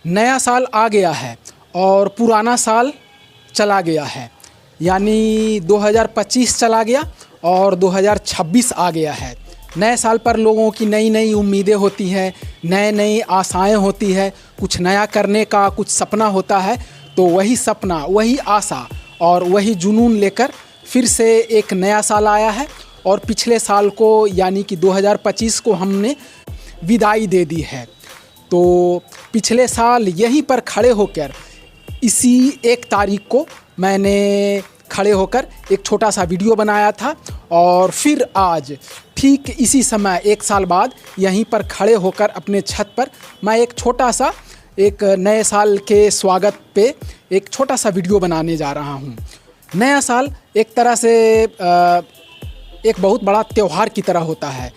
नया साल आ गया है और पुराना साल चला गया है, यानी 2025 चला गया और 2026 आ गया है। नए साल पर लोगों की नई नई उम्मीदें होती हैं, नए नई आशाएं होती है, कुछ नया करने का कुछ सपना होता है। तो वही सपना, वही आशा और वही जुनून लेकर फिर से एक नया साल आया है और पिछले साल को यानी कि 2025 को हमने विदाई दे दी है। तो पिछले साल यहीं पर खड़े होकर इसी 1 तारीख को मैंने खड़े होकर एक छोटा सा वीडियो बनाया था और फिर आज ठीक इसी समय 1 साल बाद यहीं पर खड़े होकर अपने छत पर मैं एक छोटा सा एक नए साल के स्वागत पे एक छोटा सा वीडियो बनाने जा रहा हूँ। नया साल एक तरह से एक बहुत बड़ा त्यौहार की तरह होता है।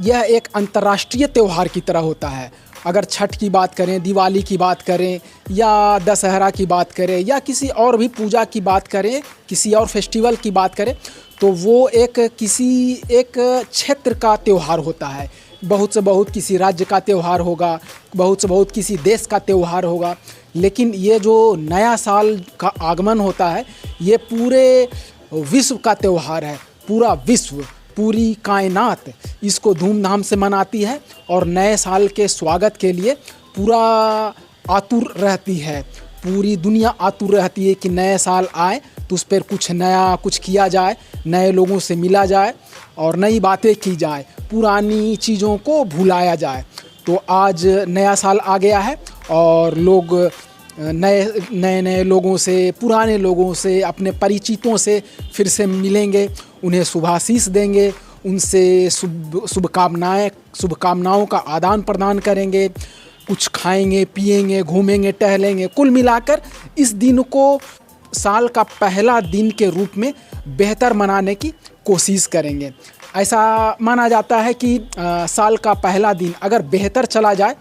यह एक अंतर्राष्ट्रीय त्यौहार की तरह होता है। अगर छठ की बात करें, दिवाली की बात करें या दशहरा की बात करें या किसी और भी पूजा की बात करें, किसी और फेस्टिवल की बात करें, तो वो एक क्षेत्र का त्यौहार होता है। बहुत से बहुत किसी राज्य का त्यौहार होगा, बहुत से बहुत किसी देश का त्यौहार होगा। लेकिन ये जो नया साल का आगमन होता है, ये पूरे विश्व का त्यौहार है। पूरा विश्व, पूरी कायनात इसको धूमधाम से मनाती है और नए साल के स्वागत के लिए पूरा आतुर रहती है। पूरी दुनिया आतुर रहती है कि नए साल आए तो उस पर कुछ नया कुछ किया जाए, नए लोगों से मिला जाए और नई बातें की जाए, पुरानी चीज़ों को भुलाया जाए। तो आज नया साल आ गया है और लोग नए लोगों से, पुराने लोगों से, अपने परिचितों से फिर से मिलेंगे, उन्हें शुभाशीष देंगे, उनसे शुभकामनाओं का आदान प्रदान करेंगे, कुछ खाएंगे, पिएंगे, घूमेंगे, टहलेंगे। कुल मिलाकर इस दिन को साल का पहला दिन के रूप में बेहतर मनाने की कोशिश करेंगे। ऐसा माना जाता है कि साल का पहला दिन अगर बेहतर चला जाए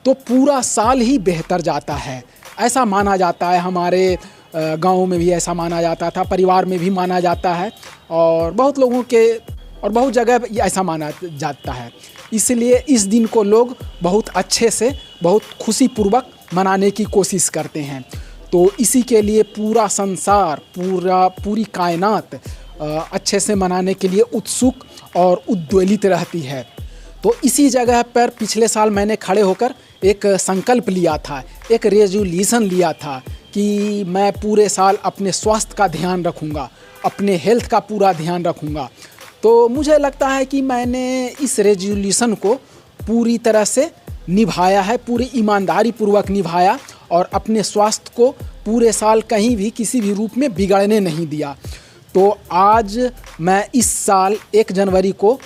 तो पूरा साल ही बेहतर जाता है। ऐसा माना जाता है। हमारे गाँव में भी ऐसा माना जाता था, परिवार में भी माना जाता है और बहुत लोगों के और बहुत जगह ऐसा माना जाता है। इसलिए इस दिन को लोग बहुत अच्छे से, बहुत खुशीपूर्वक मनाने की कोशिश करते हैं। तो इसी के लिए पूरा संसार, पूरी कायनात अच्छे से मनाने के लिए उत्सुक और उद्वेलित रहती है। तो इसी जगह पर पिछले साल मैंने खड़े होकर एक संकल्प लिया था, एक रेजोल्यूशन लिया था कि मैं पूरे साल अपने स्वास्थ्य का ध्यान रखूँगा, अपने हेल्थ का पूरा ध्यान रखूँगा। तो मुझे लगता है कि मैंने इस रेजोल्यूशन को पूरी तरह से निभाया है, पूरी ईमानदारी पूर्वक निभाया और अपने स्वास्थ्य को पूरे साल कहीं भी किसी भी रूप में बिगड़ने नहीं दिया। तो आज मैं इस साल 1 जनवरी को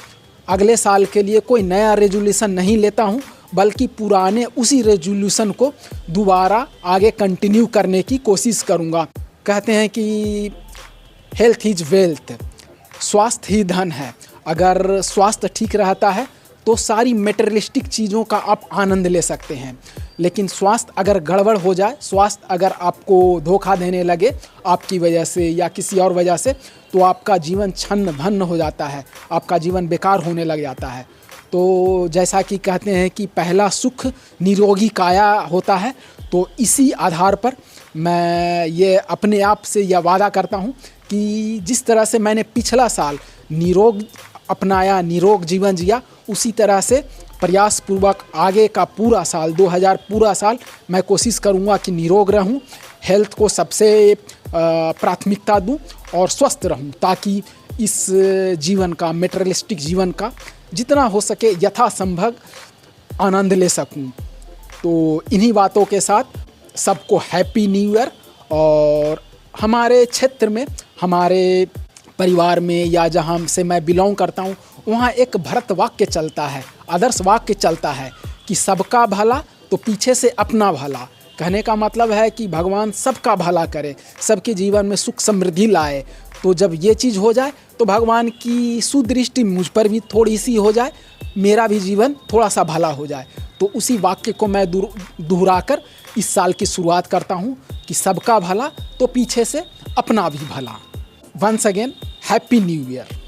अगले साल के लिए कोई नया रेजोल्यूशन नहीं लेता हूँ, बल्कि पुराने उसी रेजोल्यूशन को दोबारा आगे कंटिन्यू करने की कोशिश करूँगा। कहते हैं कि हेल्थ इज़ वेल्थ, स्वास्थ्य ही धन है। अगर स्वास्थ्य ठीक रहता है तो सारी मटेरियलिस्टिक चीज़ों का आप आनंद ले सकते हैं। लेकिन स्वास्थ्य अगर गड़बड़ हो जाए, स्वास्थ्य अगर आपको धोखा देने लगे आपकी वजह से या किसी और वजह से, तो आपका जीवन छन्न भन्न हो जाता है, आपका जीवन बेकार होने लग जाता है। तो जैसा कि कहते हैं कि पहला सुख निरोगी काया होता है, तो इसी आधार पर मैं ये अपने आप से यह वादा करता हूँ कि जिस तरह से मैंने पिछला साल निरोग अपनाया, निरोग जीवन जिया, उसी तरह से प्रयासपूर्वक आगे का पूरा साल 2000 पूरा साल मैं कोशिश करूँगा कि निरोग रहूँ, हेल्थ को सबसे प्राथमिकता दूँ और स्वस्थ रहूँ, ताकि इस जीवन का, मटेरियलिस्टिक जीवन का जितना हो सके यथासंभव आनंद ले सकूं। तो इन्हीं बातों के साथ सबको हैप्पी न्यू ईयर। और हमारे क्षेत्र में, हमारे परिवार में या जहाँ से मैं बिलोंग करता हूँ, वहाँ एक भरत वाक्य चलता है, आदर्श वाक्य चलता है कि सबका भला तो पीछे से अपना भला। कहने का मतलब है कि भगवान सबका भला करे, सबके जीवन में सुख समृद्धि लाए। तो जब ये चीज़ हो जाए तो भगवान की सुदृष्टि मुझ पर भी थोड़ी सी हो जाए, मेरा भी जीवन थोड़ा सा भला हो जाए। तो उसी वाक्य को मैं दोहराकर इस साल की शुरुआत करता हूँ कि सबका भला तो पीछे से अपना भी भला। Once again happy new year.